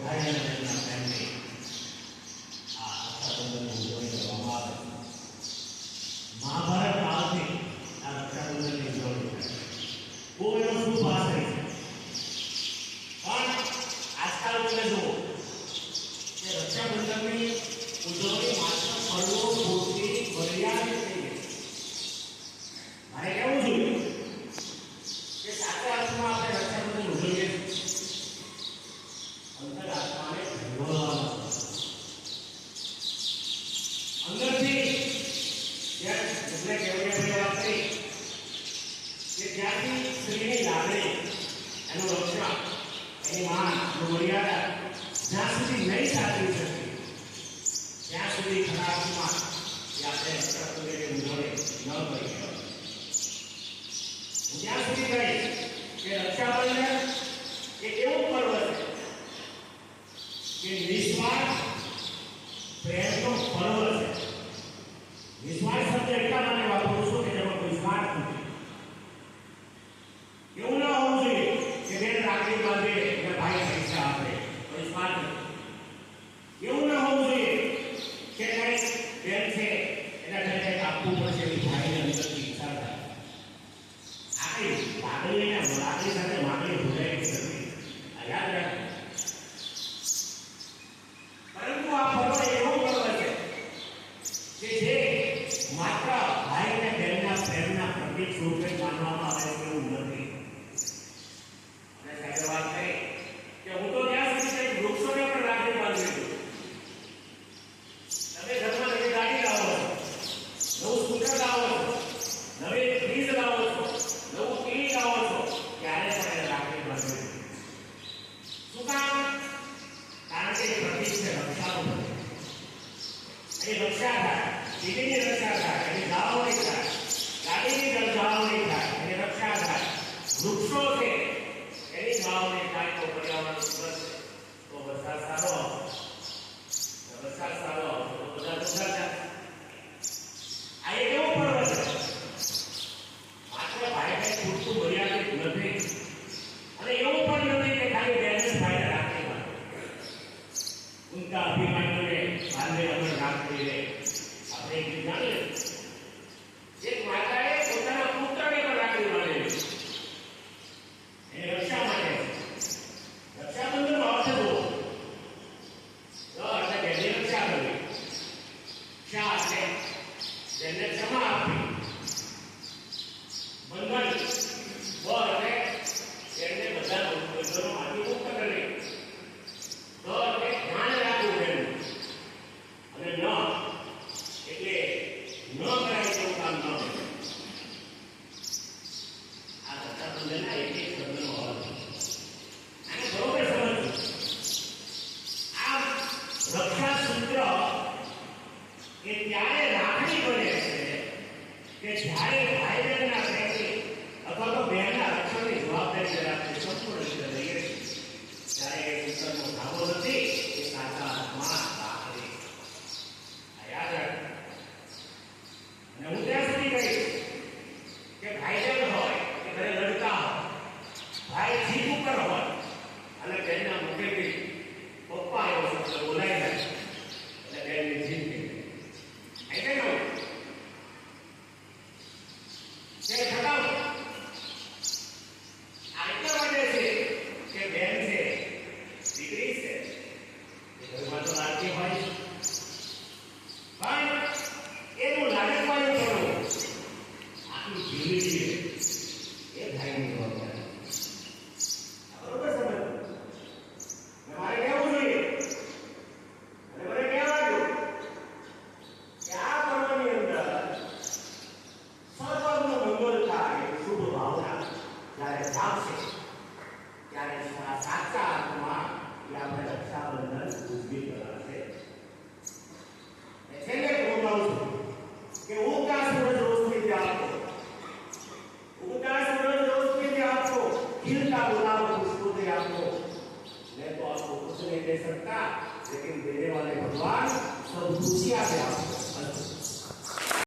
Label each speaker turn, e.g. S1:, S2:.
S1: ભાઈ અને બહેનના પ્રેમની આ રક્ષાબંધનની ઉજવણી કરવામાં આવે છે. મહાભારત કાળથી આ રક્ષાબંધનની ઉજવણી થાય. બહુ એનો શુભ આશય છે. પણ આજકાલ તમે જુઓ કે રક્ષાબંધનની ઉજવણી માત્ર પર્વો પૂરતી મર્યાદિત થઈ ગઈ. મારે કહેવું જોઈએ કે સાચા અર્થમાં આપણે રક્ષાબંધન ઉજવીએ અંતરાત્માને ભેળવવાનો અંદરથી એટલે કેવડિયાભાઈએ વાત કરી કે જ્યાંથી સ્ત્રીની લાગણી એનું રક્ષણ એની માન એનું મર્યાદા જ્યાં સુધી નહીં સાચવી શકે ત્યાં સુધી ખરા અર્થમાં એ આપણે રક્ષાબંધનની ઉજવણી ન કરી શકાય. ત્યાં સુધી કહીશ કે રક્ષાબંધન એક એવું પર્વ છે કે નિસ્વાર્થ પ્રેમનો પર્વ છે. નિસ્વાર્થ શબ્દ એટલા માટે વાપરું છું કે જેમાં કોઈ સ્વાર્થ નથી. એવું ન હોવું જોઈએ કે બેન રાખડી બાંધે એટલે ભાઈ પૈસા આપે, કોઈ સ્વાર્થ નથી. એવું ન હોવું જોઈએ કે કઈ બેન છે એના કંઈક આપવું પડશે એવી ભાઈને અંદરથી ઈચ્છા થાય. લાગણી સાથે માગણી ભૂલાઈ નથી. આ યાદ રાખો. પરંતુ આ પર્વ એવો પર્વ છે કે જે માત્ર ભાઈ અને બહેનના પ્રેમના પ્રતીક સ્વરૂપે માનવામાં આવે તેવું નથી. અને સાહેબ વાત કરી કે હું તો ત્યાં સુધી કઈ વૃક્ષોને પણ રાખડી બાંધી છું. તમે ઘરમાં નવી ગાડી લાવો છો, નવું સ્કૂટર લાવો છો, નવી ફ્રીજ લાવો છો, નવું ટીવી લાવો છો, ત્યારે પણ એને રાખડી બાંધવી. શું કામ? કારણ કે પ્રતીક છે રક્ષાનું પ્રતીક. એની રક્ષા થાય, ટીવીની રક્ષા થાય, એની જાળવણી થાય, ગાડીની જાળવણી થાય, એની રક્ષા થાય. વૃક્ષો છે એની જાળવણી થાય તો પર્યાવરણ સુરક્ષિત, તો વરસાદ સારો આવશે. વરસાદ સારો આવશે તો બધા સુધાર થાય. આ એક એવો પર્વ છે માત્ર ભાઈ ભાઈ પૂરતું મર્યાદિત નથી. અને એવું પણ નથી કે ખાલી બેન ભાઈને રાખડી બાંધે. ઉનકા અભિમાનને બાંધે અમર રાખડી રે. આપણે એક ગીત જાણીએ, એક માતાએ પોતાના પુત્રને પણ રાખડી બાંધેલી એની રક્ષા માટે. રક્ષાબંધનનો અર્થ જુઓ તો એટલે બેનની રક્ષા કરવી. ક્ષા એટલે બેનને ક્ષમા આપવી. બંધન બર એટલે એને બધા બંધનોમાંથી મુક્ત કરવી. દ એટલે ધ્યાન રાખવું બેનનું. અને ન એટલે ન કરાય તેવું કામ ન કરવું. આ રક્ષાબંધનના એક એક શબ્દનો અર્થ આને બરોબર સમજવું. આ રક્ષા સૂત્ર એ ત્યારે રાખડી બને છે કે જ્યારે ભાઈ બહેનના પ્રેમની અથવા તો બહેનના રક્ષણની જવાબદારી જ્યારે આપણે સંપૂર્ણ રીતે લઈએ ત્યારે એ સૂત્રનો ધાવો નથી, એ સાચા અર્થમાં રાખડી. આ યાદ રાખો. અને હું ત્યાં સુધી કહીશ કે ભાઈ બહેન હોય કે ઘરે લડતા હોય, ભાઈ જીભ ઉપર હોય અને બહેનના મુખેથી પપ્પા એવો શબ્દ બોલાઈ જાય એટલે બહેનની જીભ નીકળે. એટલે કહું કે ખટાવ આ એટલા માટે છે કે બેન છે, દીકરી છે, ઘરમાં તો લાડકી હોય પણ એનું લાડકવાયું કરવું આટલું જીવી છે એ ભાઈની જવાબદારી. બરોબર સમજ? મારે કહેવું જોઈએ અને મને કહેવાયું કે આ પર્વની અંદર સર્વનું મંગળ થાય શુભ ભાવના જ્યારે જાગશે ત્યારે સાચા અર્થમાં એ આપણે રક્ષાબંધન ઉજવી કરાશે. છેલ્લે હું કહું છું કે ઉગતા સૂરજ રોશની આપો, ઉગતા સૂરજ रोशनी आपको, खिलता गुलाब खुशबू दे आपको. मैं तो आपको कुछ नहीं दे सकता, लेकिन देने वाले भगवान सब खुशियां दे आपको.